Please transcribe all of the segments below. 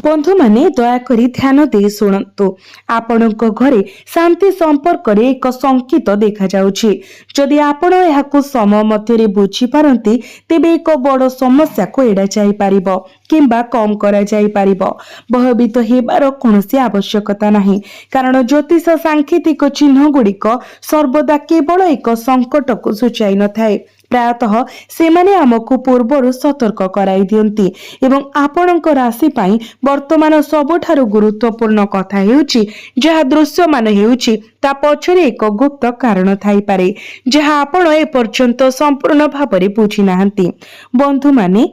बंधु माने दयाकोरी ध्यान दे शुणु आपणक घरे शांति संपर्क रे एक संकेत देखा जाउछि। जदि आपण एहाकु समय मध्यरे बुझी पारंती तेबे एक बड़ समस्या को एड़ा जाई परिबो किंबा कम करा जाई परिबो। भयभीत हेबार कोनोसी आवश्यकता नाही, कारण ज्योतिष सांकेतिक चिन्ह गुड़िक सर्वदा केवल एक संकट को सूचाई न थाए। प्रायतः सेमाने आमको पूर्वरु सतर्क कराई दियंती एवं आपणक राशि पाई वर्तमान सबुठारु गुरुत्वपूर्ण कथा हेउची जहा दृश्यमान हेउची ता पछरे एक गुप्त कारण थाई पारे जहा आपण ए पर्यंत संपूर्ण भाबरे बुझी नाहंती। बंधु माने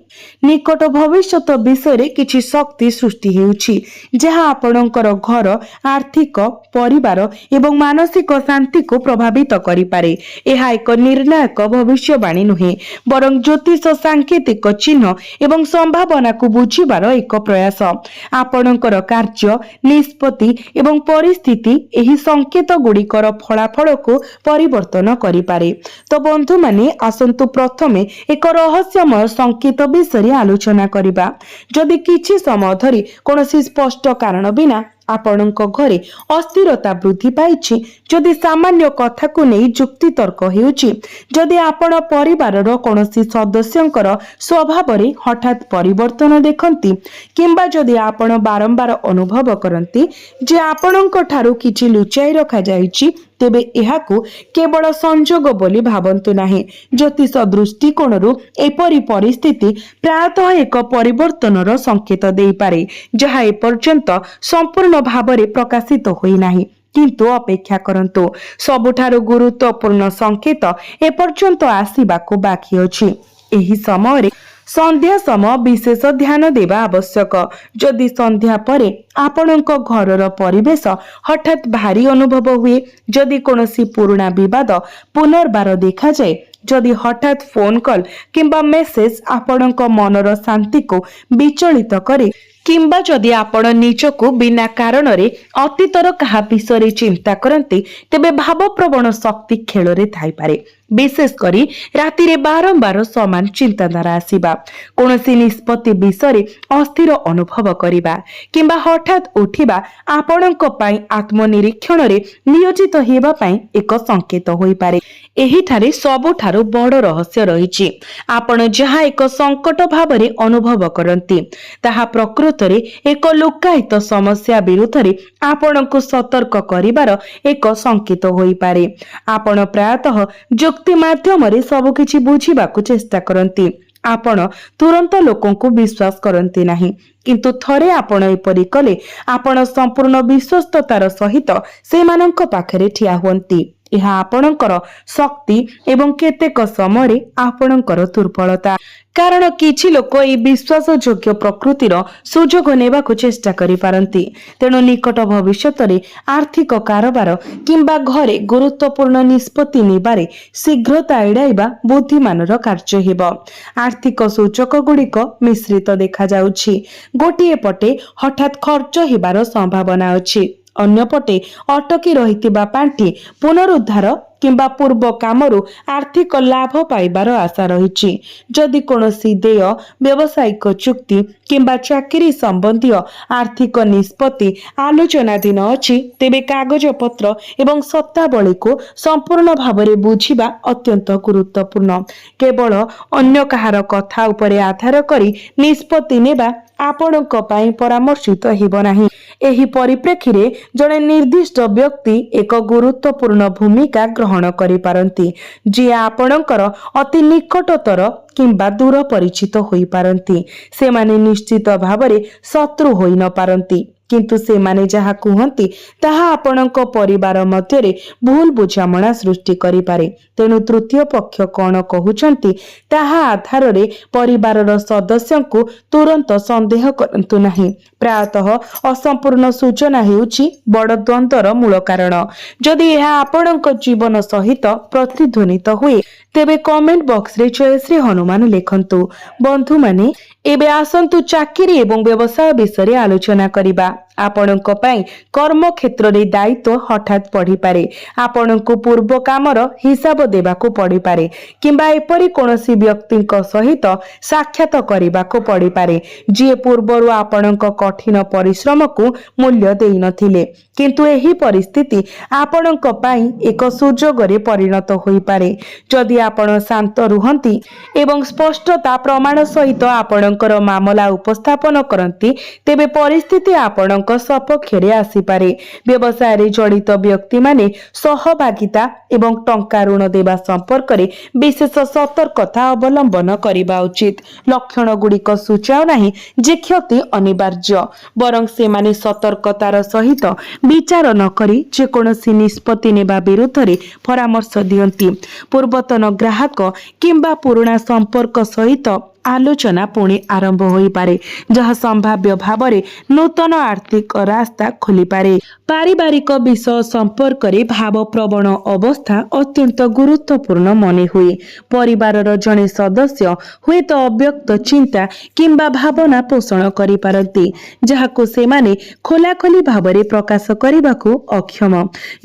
निकट भविष्यत विषय किछि शक्ति सृष्टि हेउची जहा आपणकर घर, आर्थिक, परिवार एवं मानसिक शांति को प्रभावित करि पारे। एहा एक निर्णायक भविष्यवाणी नुहे, बरं ज्योतिष सांकेतिक चिन्ह एवं संभावना को बुझिबार एक प्रयास। आपणकर कार्य, निष्पत्ति एवं परिस्थिति एही संकेत गुड़िकर फलाफल को परिवर्तन करि पारे। तो बंधु माने आसंतु प्रथमे एक रहस्यमय संकेत विषय आलोचना करिबा। जदि किछि समय धरि कोनोसी स्पष्ट कारण बिना आपणक घरे अस्थिरता वृद्धि पाइछि, जदि सामान्य कथा को नहीं जुक्ति तर्क हेउछि, जदि आपण परिवारर कोनोसी सदस्यंकर स्वभाव रे हठात परिवर्तन देखंती किंबा जदि आपण बारंबार अनुभव करंती जे आपणक ठारू किछि लुचाई रखा जाइछि, तेबे एहाकु केवल संजोग बोली भावंतु नाही। ज्योतिष दृष्टिकोणरू एपरी परिस्थिति प्रायतः एक परिवर्तनर संकेत देई पारे जहा ए पर्यंत संपूर्ण भावरे प्रकाशित होई नाही। किंतु अपेक्षा करंतु, सबुठारु गुरुत्वपूर्ण संकेत ए पर्यंत आसीबाकु बाकी अछि। एही समय संध्या समय विशेष ध्यान देवा आवश्यक। जदि संध्या परे आपणक घरर परिवेश हठात भारी अनुभव हुए, जदि कोनोसी पुराना विवाद पुनर्बार देखा जाए, जदि हठात फोन कॉल किंबा मेसेज आपणक मनर शांति को विचलित करे, किंबा जदि आपण निजको बिना कारण रे अतीतर कहा विषय चिंता करते, तेबे भावप्रवण शक्ति खेल रे थाई पारे। विशेष करी राति रे बारंबार समान चिंताधारा आसीबा, कोनोसी निष्पत्ति विषय अस्थिर अनुभव करिबा किंबा हठात उठिबा आपणक पाई आत्मनिरीक्षण रे नियोजित हेबा पाई एक संकेत होई पारे। एही ठारे सबुठारु बड़ रहस्य रहिछि। आपण जहा एक संकट भावरे अनुभव करंती ताहा प्रकृत रे एक लुकायित समस्या विरुद्ध रे आपणक सतर्क करिवार एक संकेत होई पारे। आपण प्रायतः युक्ति माध्यम रे सब किछि बुझिबाकु चेष्टा करंती। आपण तुरंत लोकों को विश्वास करंती नाही, किंतु थरे आपण एपरि कले आपण संपूर्ण विश्वस्ततार सहित सेमानंक पाखरे ठिया हुंती। यह आपणकर शक्ति एवं केतेक समय आपणकर दुर्बलता, कारण किछि लोक ए विश्वास योग्य प्रकृतिर सुजोग नेबाकु चेष्टा करि पारंती। तेणु निकट भविष्यत रे आर्थिक कारोबार किंबा घरे गुरुत्वपूर्ण निष्पत्ति नेबारे शीघ्रता एड़ाइबा बुद्धिमानर कार्य हेब। आर्थिक सूचक गुड़िक मिश्रित देखा जाउछि। गोटिए पटे हठात खर्च हेबार संभावना अछि, अन्य पटे अटकी रहितिबा पांठी पुनरुद्धार किंबा पूर्व कामरू आर्थिक लाभ पाइबार आशा रहिछि। जदि कोनोसी देय, व्यवसायिक चुक्ति किंबा चाकरी संबंधी आर्थिक निष्पत्ति आलोचनाधीन अछि, तेबे कागज पत्र एवं सत्तावली को संपूर्ण भावरे बुझिबा अत्यंत गुरुत्वपूर्ण। केवल अन्य कहार कथा उपरे आधार करी निष्पत्ति नेबा आपणक पाई परामर्शित हेब नाही। एही परिप्रेक्षी रे जणे निर्दिष्ट व्यक्ति एक गुरुत्वपूर्ण भूमिका ग्रहण करि पारंती, जे आपणकर अति निकटतर किंबा दूर परिचित होई पारंती। से माने निश्चित भावरे शत्रु होई न पारंती, किंतु से माने जहा कुहंती ताहा आपणक परिवार मध्यरे भूल बुझामणा सृष्टि करि पारे। तेणु तृतीय पक्ष कोन कहउचंती ताहा आधार रे परिवारर सदस्यंकु तुरंत संदेह करंतु नाही। प्रायतः असंपूर्ण सूचना हेउची बड़ द्वंद्वर मूल कारण। जदि यह आपणक जीवन सहित प्रतिध्वनित हुए, तेबे कमेंट बॉक्स रे जय श्री हनुमान लेखंतु। बंधु माने एबे आसंतु चाकरी एवं व्यवसाय विषय आलोचना करिबा। ଆପଣଙ୍କ ପାଇଁ କର୍ମ କ୍ଷେତ୍ରରେ ଦାୟିତ୍ୱ ହଠାତ୍ ବଢ଼ିପାରେ। ଆପଣଙ୍କୁ ପୂର୍ବ କାମର ହିସାବ ଦେବାକୁ ପଡ଼ିପାରେ କିମ୍ବା ଏପରି କୌଣସି ବ୍ୟକ୍ତିଙ୍କ ସହିତ ସାକ୍ଷାତ କରିବାକୁ ପଡ଼ିପାରେ ଯିଏ ପୂର୍ବରୁ ଆପଣଙ୍କ କଠିନ ପରିଶ୍ରମକୁ ମୂଲ୍ୟ ଦେଇନଥିଲେ, କିନ୍ତୁ ଏହି ପରିସ୍ଥିତି ଆପଣଙ୍କ ପାଇଁ ଏକ ସୁଯୋଗରେ ପରିଣତ ହୋଇପାରେ। ଯଦି ଆପଣ ଶାନ୍ତ ରୁହନ୍ତି ଏବଂ ସ୍ପଷ୍ଟତା ପ୍ରମାଣ ସହିତ ଆପଣଙ୍କର ମାମଲା ଉପସ୍ଥାପନ କରନ୍ତି, ତେବେ ପରିସ୍ଥିତି ଆପଣଙ୍କ ସପକ୍ଷରେ ଆସିପାରେ। ବ୍ୟବସାୟରେ ଜଡ଼ିତ ବ୍ୟକ୍ତିମାନେ ସହଭାଗିତା ଏବଂ ଟଙ୍କା ଋଣ ଦେବା ସମ୍ପର୍କରେ ବିଶେଷ ସତର୍କତା ଅବଲମ୍ବନ କରିବା ଉଚିତ। ଲକ୍ଷଣ ଗୁଡ଼ିକ ସୂଚାଉନାହିଁ ଯେ କ୍ଷତି ଅନିବାର୍ଯ୍ୟ, ବରଂ ସେମାନେ ସତର୍କତାର ସହିତ ବିଚାର ନ କରି ଯେକୌଣସି ନିଷ୍ପତ୍ତି ନେବା ବିରୁଦ୍ଧରେ ପରାମର୍ଶ ଦିଅନ୍ତି। ପୂର୍ବତନ ଗ୍ରାହକ କିମ୍ବା ପୁରୁଣା ସମ୍ପର୍କ ସହିତ ଆଲୋଚନା ପୁଣି ଆରମ୍ଭ ହୋଇପାରେ, ଯାହା ସମ୍ଭାବ୍ୟ ଭାବରେ ନୂତନ ଆର୍ଥିକ ରାସ୍ତା ଖୋଲିପାରେ। ପାରିବାରିକ ବିଷୟ ସମ୍ପର୍କରେ ଭାବପ୍ରବଣ ଅବସ୍ଥା ଅତ୍ୟନ୍ତ ଗୁରୁତ୍ୱପୂର୍ଣ୍ଣ ମନେ ହୁଏ। ପରିବାରର ଜଣେ ସଦସ୍ୟ ହୁଏତ ଅବ୍ୟକ୍ତ ଚିନ୍ତା କିମ୍ବା ଭାବନା ପୋଷଣ କରିପାରନ୍ତି, ଯାହାକୁ ସେମାନେ ଖୋଲାଖୋଲି ଭାବରେ ପ୍ରକାଶ କରିବାକୁ ଅକ୍ଷମ।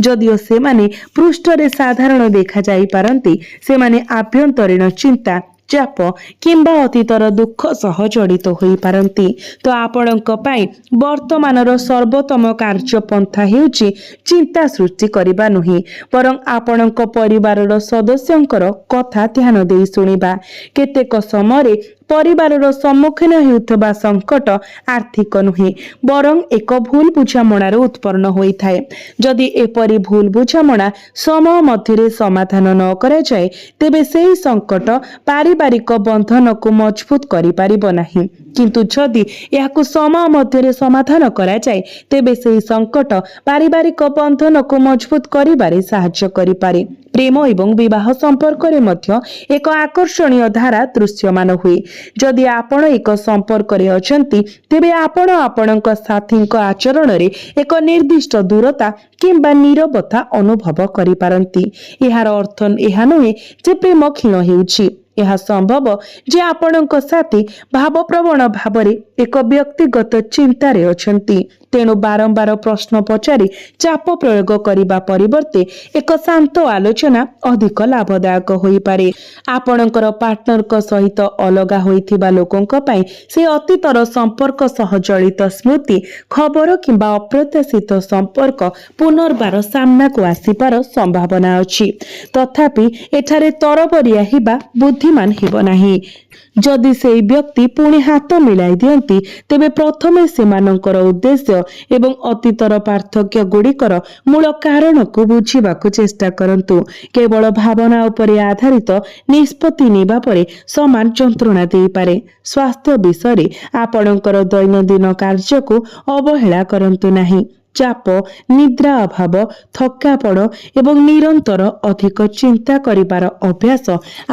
ଯଦିଓ ସେମାନେ ପୃଷ୍ଠରେ ସାଧାରଣ ଦେଖାଯାଇପାରନ୍ତି, ସେମାନେ ଆଭ୍ୟନ୍ତରୀଣ ଚିନ୍ତା, ଚାପ କିମ୍ବା ଅତୀତର ଦୁଃଖ ସହ ଜଡ଼ିତ ହୋଇପାରନ୍ତି। ତ ଆପଣଙ୍କ ପାଇଁ ବର୍ତ୍ତମାନର ସର୍ବୋତ୍ତମ କାର୍ଯ୍ୟପନ୍ଥା ହେଉଛି ଚିନ୍ତା ସୃଷ୍ଟି କରିବା ନୁହେଁ, ବରଂ ଆପଣଙ୍କ ପରିବାରର ସଦସ୍ୟଙ୍କର କଥା ଧ୍ୟାନ ଦେଇ ଶୁଣିବା। କେତେକ ସମୟରେ ପରିବାରର ସମ୍ମୁଖୀନ ହେଉଥିବା ସଙ୍କଟ ଆର୍ଥିକ ନୁହେଁ, ବରଂ ଏକ ଭୁଲ ବୁଝାମଣାରୁ ଉତ୍ପନ୍ନ ହୋଇଥାଏ। ଯଦି ଏପରି ଭୁଲ ବୁଝାମଣା ସମୟ ମଧ୍ୟରେ ସମାଧାନ ନ କରାଯାଏ, ତେବେ ସେହି ସଙ୍କଟ ପାରିବାରିକ ବନ୍ଧନକୁ ମଜବୁତ କରିପାରିବ ନାହିଁ। କିନ୍ତୁ ଯଦି ଏହାକୁ ସମୟ ମଧ୍ୟରେ ସମାଧାନ କରାଯାଏ, ତେବେ ସେହି ସଙ୍କଟ ପାରିବାରିକ ବନ୍ଧନକୁ ମଜବୁତ କରିବାରେ ସାହାଯ୍ୟ କରିପାରେ। ପ୍ରେମ ଏବଂ ବିବାହ ସମ୍ପର୍କରେ ମଧ୍ୟ ଏକ ଆକର୍ଷଣୀୟ ଧାରା ଦୃଶ୍ୟମାନ ହୁଏ। ଯଦି ଆପଣ ଏକ ସମ୍ପର୍କରେ ଅଛନ୍ତି, ତେବେ ଆପଣ ଆପଣଙ୍କ ସାଥୀଙ୍କ ଆଚରଣରେ ଏକ ନିର୍ଦ୍ଦିଷ୍ଟ ଦୂରତା କିମ୍ବା ନୀରବତା ଅନୁଭବ କରିପାରନ୍ତି। ଏହାର ଅର୍ଥ ଏହା ନୁହେଁ ଯେ ପ୍ରେମ କ୍ଷୀଣ ହେଉଛି। ଏହା ସମ୍ଭବ ଯେ ଆପଣଙ୍କ ସାଥୀ ଭାବପ୍ରବଣ ଭାବରେ ଏକ ବ୍ୟକ୍ତିଗତ ଚିନ୍ତାରେ ଅଛନ୍ତି, ତେଣୁ ବାରମ୍ବାର ପ୍ରଶ୍ନ ପଚାରି ଚାପ ପ୍ରୟୋଗ କରିବା ପରିବର୍ତ୍ତେ ଏକ ଶାନ୍ତ ଆଲୋଚନା ଅଧିକ ଲାଭଦାୟକ ହୋଇପାରେ। ଆପଣଙ୍କର ପାର୍ଟନରଙ୍କ ସହିତ ଅଲଗା ହୋଇଥିବା ଲୋକଙ୍କ ପାଇଁ ସେ ଅତୀତର ସମ୍ପର୍କ ସହ ଜଡ଼ିତ ସ୍ମୃତି, ଖବର କିମ୍ବା ଅପ୍ରତ୍ୟାଶିତ ସମ୍ପର୍କ ପୁନର୍ବାର ସାମ୍ନାକୁ ଆସିବାର ସମ୍ଭାବନା ଅଛି। ତଥାପି ଏଠାରେ ତରବରିଆ ହେବା ବୁଦ୍ଧିମାନ ହେବ ନାହିଁ। ଯଦି ସେହି ବ୍ୟକ୍ତି ପୁଣି ହାତ ମିଳାଇ ଦିଅନ୍ତି, ତେବେ ପ୍ରଥମେ ସେମାନଙ୍କର ଉଦ୍ଦେଶ୍ୟ ଏବଂ ଅତୀତର ପାର୍ଥକ୍ୟ ଗୁଡ଼ିକର ମୂଳ କାରଣକୁ ବୁଝିବାକୁ ଚେଷ୍ଟା କରନ୍ତୁ। କେବଳ ଭାବନା ଉପରେ ଆଧାରିତ ନିଷ୍ପତ୍ତି ନେବା ପରେ ସମାନ ଯନ୍ତ୍ରଣା ଦେଇପାରେ। ସ୍ୱାସ୍ଥ୍ୟ ବିଷୟରେ ଆପଣଙ୍କର ଦୈନନ୍ଦିନ କାର୍ଯ୍ୟକୁ ଅବହେଳା କରନ୍ତୁ ନାହିଁ। ଚାପ, ନିଦ୍ରା ଅଭାବ, ଥକାପଣ ଏବଂ ନିରନ୍ତର ଅଧିକ ଚିନ୍ତା କରିବାର ଅଭ୍ୟାସ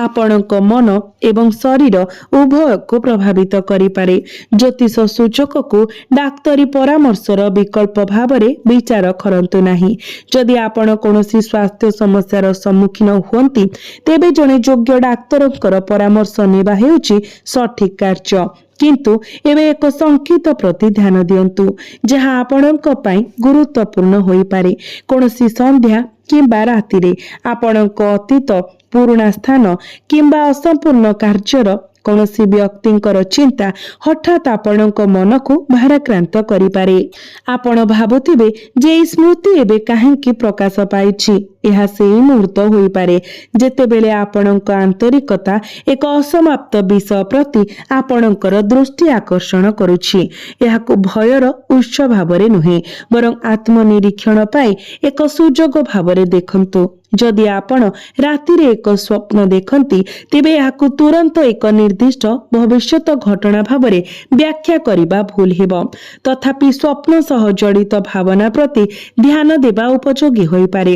ଆପଣଙ୍କ ମନ ଏବଂ ଶରୀର ଉଭୟକୁ ପ୍ରଭାବିତ କରିପାରେ। ଜ୍ୟୋତିଷ ସୂଚକକୁ ଡାକ୍ତରୀ ପରାମର୍ଶର ବିକଳ୍ପ ଭାବରେ ବିଚାର କରନ୍ତୁ ନାହିଁ। ଯଦି ଆପଣ କୌଣସି ସ୍ୱାସ୍ଥ୍ୟ ସମସ୍ୟାର ସମ୍ମୁଖୀନ ହୁଅନ୍ତି, ତେବେ ଜଣେ ଯୋଗ୍ୟ ଡାକ୍ତରଙ୍କର ପରାମର୍ଶ ନେବା ହେଉଛି ସଠିକ୍ କାର୍ଯ୍ୟ। କିନ୍ତୁ ଏବେ ଏକ ସଂକେତ ପ୍ରତି ଧ୍ୟାନ ଦିଅନ୍ତୁ, ଯାହା ଆପଣଙ୍କ ପାଇଁ ଗୁରୁତ୍ୱପୂର୍ଣ୍ଣ ହୋଇପାରେ। କୌଣସି ସନ୍ଧ୍ୟା କିମ୍ବା ରାତିରେ ଆପଣଙ୍କ ଅତୀତ, ପୁରୁଣା ସ୍ଥାନ କିମ୍ବା ଅସମ୍ପୂର୍ଣ୍ଣ କାର୍ଯ୍ୟର କୌଣସି ବ୍ୟକ୍ତିଙ୍କର ଚିନ୍ତା ହଠାତ୍ ଆପଣଙ୍କ ମନକୁ ଭାରାକ୍ରାନ୍ତ କରିପାରେ। ଆପଣ ଭାବୁଥିବେ ଯେ ଏହି ସ୍ମୃତି ଏବେ କାହିଁକି ପ୍ରକାଶ ପାଇଛି। ଏହା ସେହି ମୁହୂର୍ତ୍ତ ହୋଇପାରେ ଯେତେବେଳେ ଆପଣଙ୍କ ଆନ୍ତରିକତା ଏକ ଅସମାପ୍ତ ବିଷୟ ପ୍ରତି ଆପଣଙ୍କର ଦୃଷ୍ଟି ଆକର୍ଷଣ କରୁଛି। ଏହାକୁ ଭୟର ଉତ୍ସ ଭାବରେ ନୁହେଁ, ବରଂ ଆତ୍ମନିରୀକ୍ଷଣ ପାଇଁ ଏକ ସୁଯୋଗ ଭାବରେ ଦେଖନ୍ତୁ। ଯଦି ଆପଣ ରାତିରେ ଏକ ସ୍ୱପ୍ନ ଦେଖନ୍ତି, ତେବେ ଏହାକୁ ତୁରନ୍ତ ଏକ ନିର୍ଦ୍ଦିଷ୍ଟ ଭବିଷ୍ୟତ ଘଟଣା ଭାବରେ ବ୍ୟାଖ୍ୟା କରିବା ଭୁଲ ହେବ। ତଥାପି ସ୍ୱପ୍ନ ସହ ଜଡ଼ିତ ଭାବନା ପ୍ରତି ଧ୍ୟାନ ଦେବା ଉପଯୋଗୀ ହୋଇପାରେ।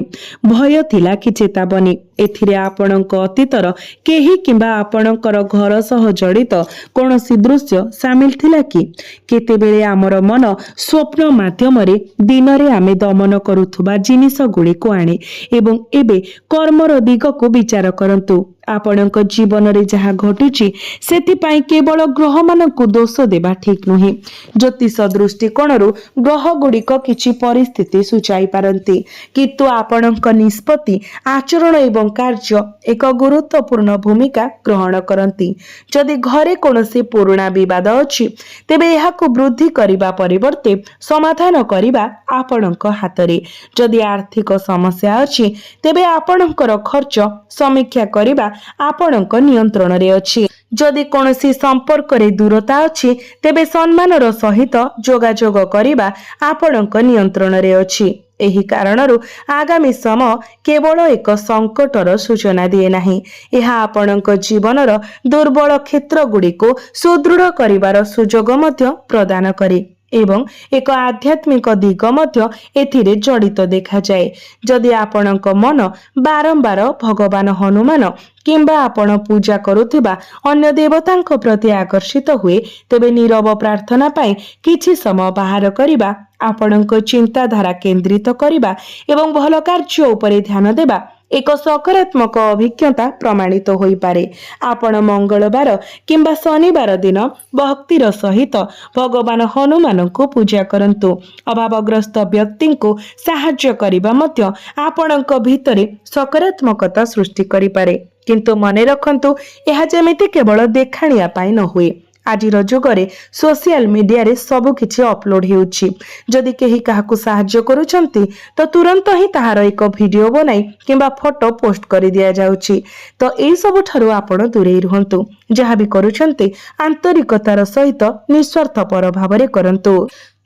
ଭୟ ଥିଲା କି ଚେତାବନୀ, ଏଥିରେ ଆପଣଙ୍କ ଅତୀତର କେହି କିମ୍ବା ଆପଣଙ୍କର ଘର ସହ ଜଡ଼ିତ କୌଣସି ଦୃଶ୍ୟ ସାମିଲ ଥିଲା କି? କେତେବେଳେ ଆମର ମନ ସ୍ୱପ୍ନ ମାଧ୍ୟମରେ ଦିନରେ ଆମେ ଦମନ କରୁଥିବା ଜିନିଷ ଗୁଡ଼ିକୁ ଆଣେ। ଏବଂ ଏବେ କର୍ମର ଦିଗକୁ ବିଚାର କରନ୍ତୁ। ଆପଣଙ୍କ ଜୀବନରେ ଯାହା ଘଟୁଛି ସେଥିପାଇଁ କେବଳ ଗ୍ରହମାନଙ୍କୁ ଦୋଷ ଦେବା ଠିକ୍ ନୁହେଁ। ଜ୍ୟୋତିଷ ଦୃଷ୍ଟିକୋଣରୁ ଗ୍ରହଗୁଡ଼ିକ କିଛି ପରିସ୍ଥିତି ସୂଚାଇ ପାରନ୍ତି, କିନ୍ତୁ ଆପଣଙ୍କ ନିଷ୍ପତ୍ତି, ଆଚରଣ ଏବଂ କାର୍ଯ୍ୟ ଏକ ଗୁରୁତ୍ୱପୂର୍ଣ୍ଣ ଭୂମିକା ଗ୍ରହଣ କରନ୍ତି। ଯଦି ଘରେ କୌଣସି ପୁରୁଣା ବିବାଦ ଅଛି, ତେବେ ଏହାକୁ ବୃଦ୍ଧି କରିବା ପରିବର୍ତ୍ତେ ସମାଧାନ କରିବା ଆପଣଙ୍କ ହାତରେ। ଯଦି ଆର୍ଥିକ ସମସ୍ୟା ଅଛି, ତେବେ ଆପଣଙ୍କର ଖର୍ଚ୍ଚ ସମୀକ୍ଷା କରିବା ଆପଣଙ୍କ ନିୟନ୍ତ୍ରଣରେ ଅଛି। ଯଦି କୌଣସି ସମ୍ପର୍କରେ ଦୂରତା ଅଛି, ତେବେ ସମ୍ମାନର ସହିତ ଯୋଗାଯୋଗ କରିବା ଆପଣଙ୍କ ନିୟନ୍ତ୍ରଣରେ ଅଛି। ଏହି କାରଣରୁ ଆଗାମୀ ସମୟ କେବଳ ଏକ ସଙ୍କଟର ସୂଚନା ଦିଏ ନାହିଁ, ଏହା ଆପଣଙ୍କ ଜୀବନର ଦୁର୍ବଳ କ୍ଷେତ୍ରଗୁଡ଼ିକୁ ସୁଦୃଢ଼ କରିବାର ସୁଯୋଗ ମଧ୍ୟ ପ୍ରଦାନ କରେ ଏବଂ ଏକ ଆଧ୍ୟାତ୍ମିକ ଦିଗ ମଧ୍ୟ ଏଥିରେ ଜଡ଼ିତ ଦେଖାଯାଏ। ଯଦି ଆପଣଙ୍କ ମନ ବାରମ୍ବାର ଭଗବାନ ହନୁମାନ କିମ୍ବା ଆପଣ ପୂଜା କରୁଥିବା ଅନ୍ୟ ଦେବତାଙ୍କ ପ୍ରତି ଆକର୍ଷିତ ହୁଏ, ତେବେ ନୀରବ ପ୍ରାର୍ଥନା ପାଇଁ କିଛି ସମୟ ବାହାର କରିବା, ଆପଣଙ୍କ ଚିନ୍ତାଧାରା କେନ୍ଦ୍ରିତ କରିବା ଏବଂ ଭଲ କାର୍ଯ୍ୟ ଉପରେ ଧ୍ୟାନ ଦେବା ଏକ ସକାରାତ୍ମକ ଅଭିଜ୍ଞତା ପ୍ରମାଣିତ ହୋଇପାରେ। ଆପଣ ମଙ୍ଗଳବାର କିମ୍ବା ଶନିବାର ଦିନ ଭକ୍ତିର ସହିତ ଭଗବାନ ହନୁମାନଙ୍କୁ ପୂଜା କରନ୍ତୁ। ଅଭାବଗ୍ରସ୍ତ ବ୍ୟକ୍ତିଙ୍କୁ ସାହାଯ୍ୟ କରିବା ମଧ୍ୟ ଆପଣଙ୍କ ଭିତରେ ସକାରାତ୍ମକତା ସୃଷ୍ଟି କରିପାରେ, କିନ୍ତୁ ମନେ ରଖନ୍ତୁ, ଏହା ଯେମିତି କେବଳ ଦେଖାଣିଆ ପାଇଁ ନ ହୁଏ। ଆଜିର ଯୁଗରେ ସୋସିଆଲ ମିଡିଆରେ ସବୁକିଛି ଅପଲୋଡ ହେଉଛି। ଯଦି କେହି କାହାକୁ ସାହାଯ୍ୟ କରୁଛନ୍ତି, ତ ତୁରନ୍ତ ହିଁ ତାହାର ଏକ ଭିଡିଓ ବନାଇ କିମ୍ବା ଫଟୋ ପୋଷ୍ଟ କରି ଦିଆଯାଉଛି। ତ ଏହିସବୁଠାରୁ ଆପଣ ଦୂରେଇ ରୁହନ୍ତୁ। ଯାହା ବି କରୁଛନ୍ତି ଆନ୍ତରିକତାର ସହିତ ନିଃସ୍ୱାର୍ଥପର ଭାବରେ କରନ୍ତୁ।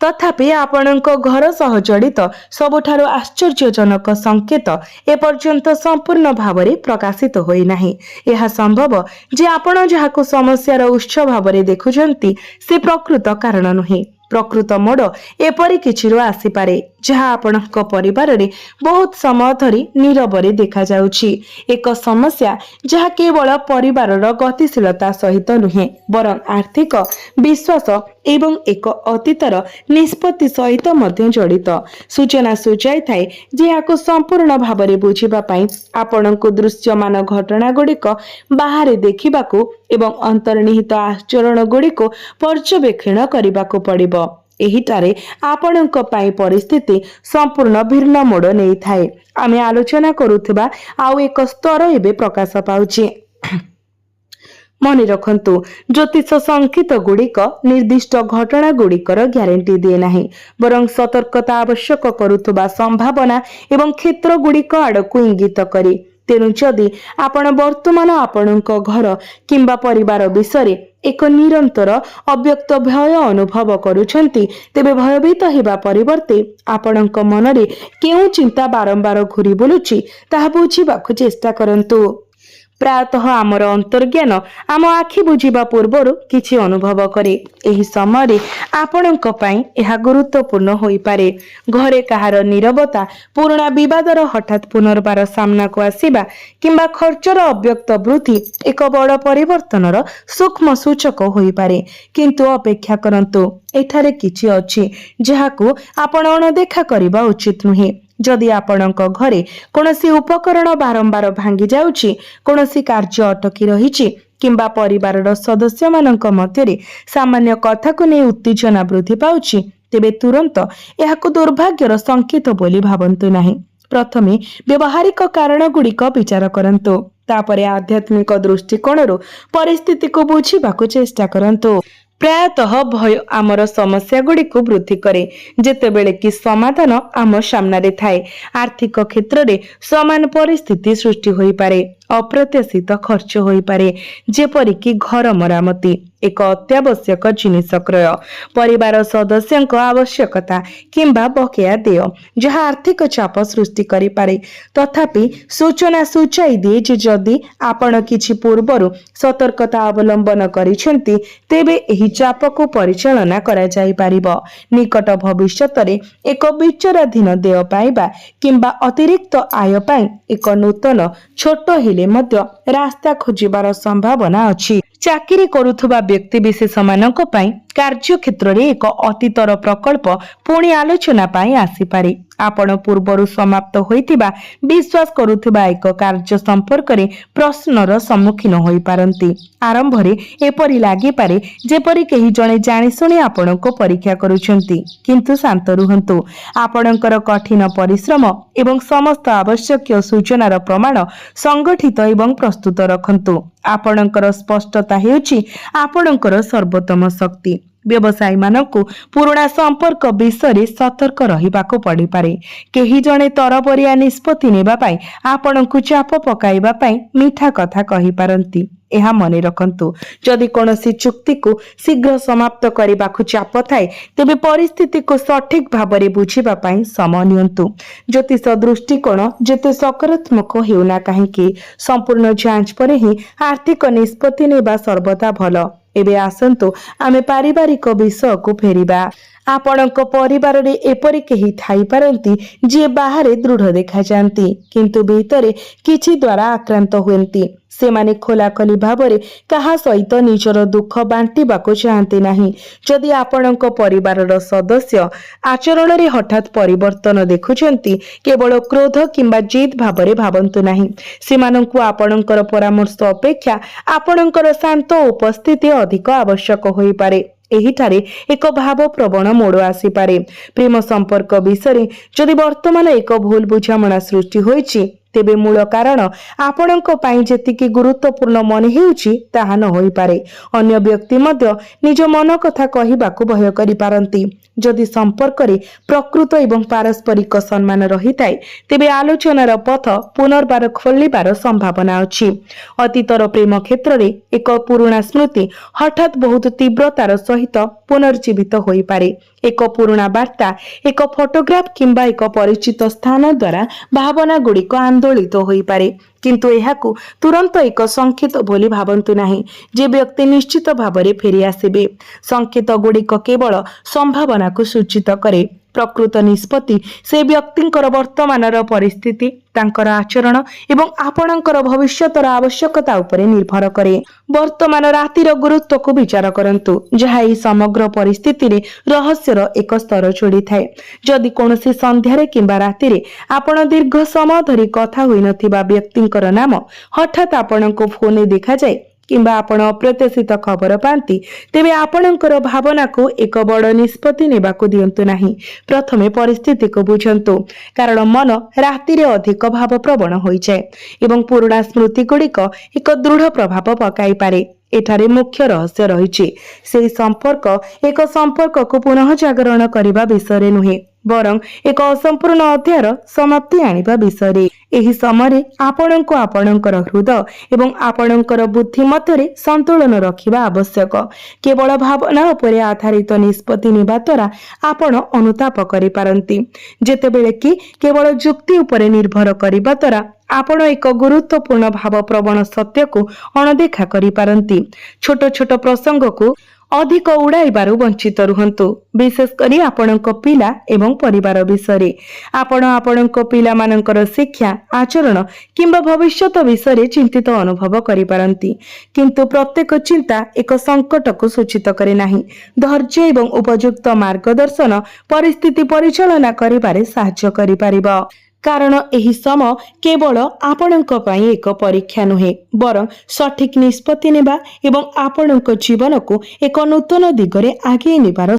ତଥାପି ଆପଣଙ୍କ ଘର ସହ ଜଡ଼ିତ ସବୁଠାରୁ ଆଶ୍ଚର୍ଯ୍ୟଜନକ ସଂକେତ ଏପର୍ଯ୍ୟନ୍ତ ସମ୍ପୂର୍ଣ୍ଣ ଭାବରେ ପ୍ରକାଶିତ ହୋଇନାହିଁ। ଏହା ସମ୍ଭବ ଯେ ଆପଣ ଯାହାକୁ ସମସ୍ୟାର ଉତ୍ସ ଭାବରେ ଦେଖୁଛନ୍ତି, ସେ ପ୍ରକୃତ କାରଣ ନୁହେଁ। ପ୍ରକୃତ ମୋଡ଼ ଏପରି କିଛିରୁ ଆସିପାରେ ଯାହା ଆପଣଙ୍କ ପରିବାରରେ ବହୁତ ସମୟ ଧରି ନୀରବରେ ଦେଖାଯାଉଛି। ଏକ ସମସ୍ୟା ଯାହା କେବଳ ପରିବାରର ଗତିଶୀଳତା ସହିତ ନୁହେଁ, ବରଂ ଆର୍ଥିକ ବିଶ୍ୱାସ ଏବଂ ଏକ ଅତୀତର ନିଷ୍ପତ୍ତି ସହିତ ମଧ୍ୟ ଜଡ଼ିତ। ସୂଚନା ସୂଚାଇଥାଏ ଯେ ଏହାକୁ ସମ୍ପୂର୍ଣ୍ଣ ଭାବରେ ବୁଝିବା ପାଇଁ ଆପଣଙ୍କୁ ଦୃଶ୍ୟମାନ ଘଟଣାଗୁଡ଼ିକ ବାହାରେ ଦେଖିବାକୁ ଏବଂ ଅନ୍ତର୍ନିହିତ ଆଚରଣଗୁଡ଼ିକୁ ପର୍ଯ୍ୟବେକ୍ଷଣ କରିବାକୁ ପଡ଼ିବ। ଏହିଠାରେ ଆପଣଙ୍କ ପାଇଁ ପରିସ୍ଥିତି ସମ୍ପୂର୍ଣ୍ଣ ଭିନ୍ନ ମୋଡ଼ ନେଇଥାଏ। ଆମେ ଆଲୋଚନା କରୁଥିବା ଆଉ ଏକ ସ୍ତର ଏବେ ପ୍ରକାଶ ପାଉଛି। ମନେ ରଖନ୍ତୁ, ଜ୍ୟୋତିଷ ସଂକେତ ଗୁଡ଼ିକ ନିର୍ଦ୍ଦିଷ୍ଟ ଘଟଣା ଗୁଡ଼ିକର ଗ୍ୟାରେଣ୍ଟି ଦିଏ ନାହିଁ, ବରଂ ସତର୍କତା ଆବଶ୍ୟକ କରୁଥିବା ସମ୍ଭାବନା ଏବଂ କ୍ଷେତ୍ର ଗୁଡ଼ିକ ଆଡ଼କୁ ଇଙ୍ଗିତ କରେ। ତେଣୁ ଯଦି ଆପଣ ବର୍ତ୍ତମାନ ଆପଣଙ୍କ ଘର କିମ୍ବା ପରିବାର ବିଷୟରେ ଏକ ନିରନ୍ତର ଅବ୍ୟକ୍ତ ଭୟ ଅନୁଭବ କରୁଛନ୍ତି, ତେବେ ଭୟଭୀତ ହେବା ପରିବର୍ତ୍ତେ ଆପଣଙ୍କ ମନରେ କେଉଁ ଚିନ୍ତା ବାରମ୍ବାର ଘୁରି ବୁଲୁଛି ତାହା ବୁଝିବାକୁ ଚେଷ୍ଟା କରନ୍ତୁ। ପ୍ରାୟତଃ ଆମର ଅନ୍ତର୍ଜ୍ଞାନ ଆମ ଆଖି ବୁଝିବା ପୂର୍ବରୁ କିଛି ଅନୁଭବ କରେ। ଏହି ସମୟରେ ଆପଣଙ୍କ ପାଇଁ ଏହା ଗୁରୁତ୍ୱପୂର୍ଣ୍ଣ ହୋଇପାରେ। ଘରେ କାହାର ନୀରବତା, ପୁରୁଣା ବିବାଦର ହଠାତ୍ ପୁନର୍ବାର ସାମ୍ନାକୁ ଆସିବା କିମ୍ବା ଖର୍ଚ୍ଚର ଅବ୍ୟକ୍ତ ବୃଦ୍ଧି ଏକ ବଡ଼ ପରିବର୍ତ୍ତନର ସୂକ୍ଷ୍ମ ସୂଚକ ହୋଇପାରେ। କିନ୍ତୁ ଅପେକ୍ଷା କରନ୍ତୁ, ଏଠାରେ କିଛି ଅଛି ଯାହାକୁ ଆପଣ ଅଣଦେଖା କରିବା ଉଚିତ ନୁହେଁ। ଯଦି ଆପଣଙ୍କ ଘରେ କୌଣସି ଉପକରଣ ବାରମ୍ବାର ଭାଙ୍ଗି ଯାଉଛି, କୌଣସି କାର୍ଯ୍ୟ ଅଟକି ରହିଛି କିମ୍ବା ପରିବାରର ସଦସ୍ୟମାନଙ୍କ ମଧ୍ୟରେ ସାମାନ୍ୟ କଥାକୁ ନେଇ ଉତ୍ତେଜନା ବୃଦ୍ଧି ପାଉଛି, ତେବେ ତୁରନ୍ତ ଏହାକୁ ଦୁର୍ଭାଗ୍ୟର ସଂକେତ ବୋଲି ଭାବନ୍ତୁ ନାହିଁ। ପ୍ରଥମେ ବ୍ୟବହାରିକ କାରଣଗୁଡ଼ିକ ବିଚାର କରନ୍ତୁ, ତାପରେ ଆଧ୍ୟାତ୍ମିକ ଦୃଷ୍ଟିକୋଣରୁ ପରିସ୍ଥିତିକୁ ବୁଝିବାକୁ ଚେଷ୍ଟା କରନ୍ତୁ। ପ୍ରାୟତଃ ଭୟ ଆମର ସମସ୍ୟାଗୁଡ଼ିକୁ ବୃଦ୍ଧି କରେ, ଯେତେବେଳେ କି ସମାଧାନ ଆମ ସାମ୍ନାରେ ଥାଏ। ଆର୍ଥିକ କ୍ଷେତ୍ରରେ ସମାନ ପରିସ୍ଥିତି ସୃଷ୍ଟି ହୋଇପାରେ। ଅପ୍ରତ୍ୟାଶିତ ଖର୍ଚ୍ଚ ହୋଇପାରେ, ଯେପରିକି ଘର ମରାମତି, ଏକ ଅତ୍ୟାବଶ୍ୟକ ଜିନିଷ କ୍ରୟ, ପରିବାର ସଦସ୍ୟଙ୍କ ଆବଶ୍ୟକତା କିମ୍ବା ବକେୟା ଦେୟ, ଯାହା ଆର୍ଥିକ ଚାପ ସୃଷ୍ଟି କରିପାରେ। ତଥାପି ସୂଚନା ସୂଚାଇ ଦିଏ ଯେ ଯଦି ଆପଣ କିଛି ପୂର୍ବରୁ ସତର୍କତା ଅବଲମ୍ବନ କରିଛନ୍ତି, ତେବେ ଏହି ଚାପକୁ ପରିଚାଳନା କରାଯାଇପାରିବ। ନିକଟ ଭବିଷ୍ୟତରେ ଏକ ବିଚାରାଧୀନ ଦେୟ ପାଇବା କିମ୍ବା ଅତିରିକ୍ତ ଆୟ ପାଇଁ ଏକ ନୂତନ ଛୋଟ ହେଲେ ମଧ୍ୟ ରାସ୍ତା ଖୋଜିବାର ସମ୍ଭାବନା ଅଛି। ଚାକିରି କରୁଥିବା ବ୍ୟକ୍ତିବିଶେଷମାନଙ୍କ ପାଇଁ କାର୍ଯ୍ୟକ୍ଷେତ୍ରରେ ଏକ ଅତୀତର ପ୍ରକଳ୍ପ ପୁଣି ଆଲୋଚନା ପାଇଁ ଆସିପାରେ। ଆପଣ ପୂର୍ବରୁ ସମାପ୍ତ ହୋଇଥିବା ବିଶ୍ୱାସ କରୁଥିବା ଏକ କାର୍ଯ୍ୟ ସମ୍ପର୍କରେ ପ୍ରଶ୍ନର ସମ୍ମୁଖୀନ ହୋଇପାରନ୍ତି। ଆରମ୍ଭରେ ଏପରି ଲାଗିପାରେ ଯେପରି କେହି ଜଣେ ଜାଣିଶୁଣି ଆପଣଙ୍କୁ ପରୀକ୍ଷା କରୁଛନ୍ତି, କିନ୍ତୁ ଶାନ୍ତ ରୁହନ୍ତୁ। ଆପଣଙ୍କର କଠିନ ପରିଶ୍ରମ ଏବଂ ସମସ୍ତ ଆବଶ୍ୟକୀୟ ସୂଚନାର ପ୍ରମାଣ ସଂଗଠିତ ଏବଂ ପ୍ରସ୍ତୁତ ରଖନ୍ତୁ। ଆପଣଙ୍କର ସ୍ପଷ୍ଟତା ହେଉଛି ଆପଣଙ୍କର ସର୍ବୋତ୍ତମ ଶକ୍ତି। ବ୍ୟବସାୟୀମାନଙ୍କୁ ପୁରୁଣା ସମ୍ପର୍କ ବିଷୟରେ ସତର୍କ ରହିବାକୁ ପଡ଼ିପାରେ। କେହି ଜଣେ ତରବରିଆ ନିଷ୍ପତ୍ତି ନେବା ପାଇଁ ଆପଣଙ୍କୁ ଚାପ ପକାଇବା ପାଇଁ ମିଠା କଥା କହିପାରନ୍ତି। ଏହା ମନେ ରଖନ୍ତୁ, ଯଦି କୌଣସି ଚୁକ୍ତିକୁ ଶୀଘ୍ର ସମାପ୍ତ କରିବାକୁ ଚାପ ଥାଏ, ତେବେ ପରିସ୍ଥିତିକୁ ସଠିକ୍ ଭାବରେ ବୁଝିବା ପାଇଁ ସମୟ ନିଅନ୍ତୁ। ଜ୍ୟୋତିଷ ଦୃଷ୍ଟିକୋଣ ଯେତେ ସକାରାତ୍ମକ ହେଉନା କାହିଁକି, ସମ୍ପୂର୍ଣ୍ଣ ଯାଞ୍ଚ ପରେ ହିଁ ଆର୍ଥିକ ନିଷ୍ପତ୍ତି ନେବା ସର୍ବଦା ଭଲ। ଏବେ ଆସନ୍ତୁ ଆମେ ପାରିବାରିକ ବିଷୟକୁ ଫେରିବା। ଆପଣଙ୍କ ପରିବାରରେ ଏପରି କେହି ଥାଇପାରନ୍ତି ଯିଏ ବାହାରେ ଦୃଢ଼ ଦେଖାଯାଆନ୍ତି, କିନ୍ତୁ ଭିତରେ କିଛି ଦ୍ୱାରା ଆକ୍ରାନ୍ତ ହୁଅନ୍ତି। ସେମାନେ ଖୋଲାଖୋଲି ଭାବରେ କାହା ସହିତ ନିଜର ଦୁଃଖ ବାଣ୍ଟିବାକୁ ଚାହାନ୍ତି ନାହିଁ। ଯଦି ଆପଣଙ୍କ ପରିବାରର ସଦସ୍ୟ ଆଚରଣରେ ହଠାତ୍ ପରିବର୍ତ୍ତନ ଦେଖୁଛନ୍ତି, କେବଳ କ୍ରୋଧ କିମ୍ବା ଜିଦ୍ ଭାବରେ ଭାବନ୍ତୁ ନାହିଁ। ସେମାନଙ୍କୁ ଆପଣଙ୍କର ପରାମର୍ଶ ଅପେକ୍ଷା ଆପଣଙ୍କର ଶାନ୍ତ ଉପସ୍ଥିତି ଅଧିକ ଆବଶ୍ୟକ ହୋଇପାରେ। ଏହିଠାରେ ଏକ ଭାବପ୍ରବଣ ମୋଡ଼ ଆସିପାରେ। ପ୍ରେମ ସମ୍ପର୍କ ବିଷୟରେ ଯଦି ବର୍ତ୍ତମାନ ଏକ ଭୁଲ ବୁଝାମଣା ସୃଷ୍ଟି ହୋଇଛି, ତେବେ ମୂଳ କାରଣ ଆପଣଙ୍କ ପାଇଁ ଯେତିକି ଗୁରୁତ୍ୱପୂର୍ଣ୍ଣ ମନେ ହେଉଛି ତାହା ନ ହୋଇପାରେ। ଅନ୍ୟ ବ୍ୟକ୍ତି ମଧ୍ୟ ନିଜ ମନ କଥା କହିବାକୁ ଭୟ କରିପାରନ୍ତି। ଯଦି ସମ୍ପର୍କରେ ପ୍ରକୃତ ଏବଂ ପାରସ୍ପରିକ ସମ୍ମାନ ରହିଥାଏ, ତେବେ ଆଲୋଚନାର ପଥ ପୁନର୍ବାର ଖୋଲିବାର ସମ୍ଭାବନା ଅଛି। ଅତୀତର ପ୍ରେମ କ୍ଷେତ୍ରରେ ଏକ ପୁରୁଣା ସ୍ମୃତି ହଠାତ୍ ବହୁତ ତୀବ୍ରତାର ସହିତ ପୁନର୍ଜୀବିତ ହୋଇପାରେ। ଏକ ପୁରୁଣା ବାର୍ତ୍ତା, ଏକ ଫଟୋଗ୍ରାଫ କିମ୍ବା ଏକ ପରିଚିତ ସ୍ଥାନ ଦ୍ୱାରା ଭାବନା ଗୁଡ଼ିକ ଆନ୍ଦୋଳିତ ହୋଇପାରେ, କିନ୍ତୁ ଏହାକୁ ତୁରନ୍ତ ଏକ ସଂକେତ ବୋଲି ଭାବନ୍ତୁ ନାହିଁ ଯେ ବ୍ୟକ୍ତି ନିଶ୍ଚିତ ଭାବରେ ଫେରିଆସିବେ। ସଂକେତ ଗୁଡ଼ିକ କେବଳ ସମ୍ଭାବନାକୁ ସୂଚିତ କରେ। ପ୍ରକୃତ ନିଷ୍ପତ୍ତି ସେ ବ୍ୟକ୍ତିଙ୍କର ବର୍ତ୍ତମାନର ପରିସ୍ଥିତି, ତାଙ୍କର ଆଚରଣ ଏବଂ ଆପଣଙ୍କର ଭବିଷ୍ୟତର ଆବଶ୍ୟକତା ଉପରେ ନିର୍ଭର କରେ। ବର୍ତ୍ତମାନ ରାତିର ଗୁରୁତ୍ୱକୁ ବିଚାର କରନ୍ତୁ, ଯାହା ଏହି ସମଗ୍ର ପରିସ୍ଥିତିରେ ରହସ୍ୟର ଏକ ସ୍ତର ଯୋଡ଼ିଥାଏ। ଯଦି କୌଣସି ସନ୍ଧ୍ୟାରେ କିମ୍ବା ରାତିରେ ଆପଣ ଦୀର୍ଘ ସମୟ ଧରି କଥା ହୋଇନଥିବା ବ୍ୟକ୍ତିଙ୍କର ନାମ ହଠାତ୍ ଆପଣଙ୍କ ଫୋନରେ ଦେଖାଯାଏ କିମ୍ବା ଆପଣ ଅପ୍ରତ୍ୟାଶିତ ଖବର ପାଆନ୍ତି, ତେବେ ଆପଣଙ୍କର ଭାବନାକୁ ଏକ ବଡ଼ ନିଷ୍ପତ୍ତି ନେବାକୁ ଦିଅନ୍ତୁ ନାହିଁ। ପ୍ରଥମେ ପରିସ୍ଥିତିକୁ ବୁଝନ୍ତୁ, କାରଣ ମନ ରାତିରେ ଅଧିକ ଭାବପ୍ରବଣ ହୋଇଯାଏ ଏବଂ ପୁରୁଣା ସ୍ମୃତି ଗୁଡ଼ିକ ଏକ ଦୃଢ଼ ପ୍ରଭାବ ପକାଇପାରେ। ଏଠାରେ ମୁଖ୍ୟ ରହସ୍ୟ ରହିଛି। ସେହି ସମ୍ପର୍କ ଏକ ସମ୍ପର୍କକୁ ପୁନଃ ଜାଗରଣ କରିବା ବିଷୟରେ ନୁହେଁ, ବରଂ ଏକ ଅସମ୍ପୂର୍ଣ୍ଣ ଅଧ୍ୟାୟର ସମାପ୍ତି ଆଣିବା ବିଷୟରେ। ଏହି ସମୟରେ ଆପଣଙ୍କୁ ଆପଣଙ୍କର ହୃଦୟ ଏବଂ ଆପଣଙ୍କର ବୁଦ୍ଧି ମଧ୍ୟରେ ସନ୍ତୁଳନ ରଖିବା ଆବଶ୍ୟକ। କେବଳ ଭାବନା ଉପରେ ଆଧାରିତ ନିଷ୍ପତ୍ତି ନେବା ଦ୍ୱାରା ଆପଣ ଅନୁତାପ କରିପାରନ୍ତି, ଯେତେବେଳେ କି କେବଳ ଯୁକ୍ତି ଉପରେ ନିର୍ଭର କରିବା ଦ୍ୱାରା ଆପଣ ଏକ ଗୁରୁତ୍ୱପୂର୍ଣ୍ଣ ଭାବପ୍ରବଣ ସତ୍ୟକୁ ଅଣଦେଖା କରିପାରନ୍ତି। ଛୋଟ ଛୋଟ ପ୍ରସଙ୍ଗକୁ ଅଧିକ ଉଡ଼ାଇବାରୁ ବଞ୍ଚିତ ରୁହନ୍ତୁ, ବିଶେଷ କରି ଆପଣଙ୍କ ପିଲା ଏବଂ ପରିବାର ବିଷୟରେ। ଆପଣ ଆପଣଙ୍କ ପିଲାମାନଙ୍କର ଶିକ୍ଷା, ଆଚରଣ କିମ୍ବା ଭବିଷ୍ୟତ ବିଷୟରେ ଚିନ୍ତିତ ଅନୁଭବ କରିପାରନ୍ତି, କିନ୍ତୁ ପ୍ରତ୍ୟେକ ଚିନ୍ତା ଏକ ସଙ୍କଟକୁ ସୂଚିତ କରେ ନାହିଁ। ଧୈର୍ଯ୍ୟ ଏବଂ ଉପଯୁକ୍ତ ମାର୍ଗଦର୍ଶନ ପରିସ୍ଥିତି ପରିଚାଳନା କରିବାରେ ସାହାଯ୍ୟ କରିପାରିବ। କାରଣ ଏହି ସମୟ କେବଳ ଆପଣଙ୍କ ପାଇଁ ଏକ ପରୀକ୍ଷା ନୁହେଁ, ବରଂ ସଠିକ୍ ନିଷ୍ପତ୍ତି ନେବା ଏବଂ ଆପଣଙ୍କ ଜୀବନକୁ ଏକ ନୂତନ ଦିଗରେ ଆଗେଇ ନେବାର